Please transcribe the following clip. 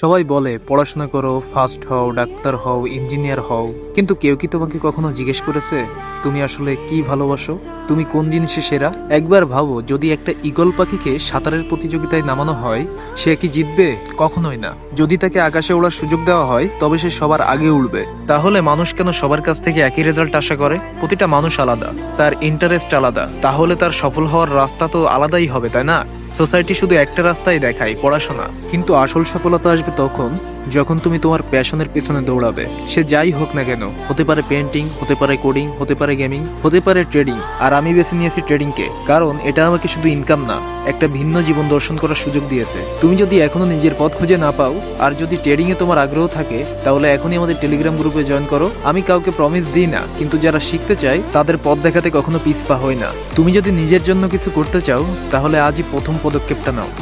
সবাই বলে পড়াশোনা করো, ফার্স্ট হও, ডাক্তার হও, ইঞ্জিনিয়ার হও, কিন্তু কেউ কি তোমাকে কখনো জিজ্ঞেস করেছে তুমি আসলে কি ভালোবাসো, তুমি কোন জিনিসে সেরা? একবার ভাবো, যদি একটা ঈগল পাখিকে সাঁতারের প্রতিযোগিতায় নামানো হয়, সে কি জিতবে? কখনোই না। যদি তাকে আকাশে ওড়ার সুযোগ দেওয়া হয়, তবে সে সবার আগে উড়বে। তাহলে মানুষ কেন সবার কাছ থেকে একই রেজাল্ট আশা করে? প্রতিটা মানুষ আলাদা, তার ইন্টারেস্ট আলাদা, তাহলে তার সফল হওয়ার রাস্তা তো আলাদাই হবে, তাই না? সোসাইটি শুধু একটা রাস্তাই দেখায়, পড়াশোনা। কিন্তু আসল সফলতা আসবে তখন যখন তুমি তোমার প্যাশনের পেছনে দৌড়াবে। সে যাই হোক না কেন, হতে পারে পেন্টিং, হতে পারে কোডিং, হতে পারে গেমিং, হতে পারে ট্রেডিং। আর আমি বেছে নিয়েছি ট্রেডিংকে, কারণ এটা আমাকে শুধু ইনকাম না, একটা ভিন্ন জীবন দর্শন করার সুযোগ দিয়েছে। তুমি যদি এখনো নিজের পথ খুঁজে না পাও, আর যদি ট্রেডিং এ তোমার আগ্রহ থাকে, তাহলে এখনই আমাদের টেলিগ্রাম গ্রুপে জয়েন করো। আমি কাউকে প্রমিস দিই না, কিন্তু যারা শিখতে চায় তাদের পথ দেখাতে কখনো পিছপা হয় না। তুমি যদি নিজের জন্য কিছু করতে চাও, তাহলে আজই প্রথম পদক্ষেপটা নাও।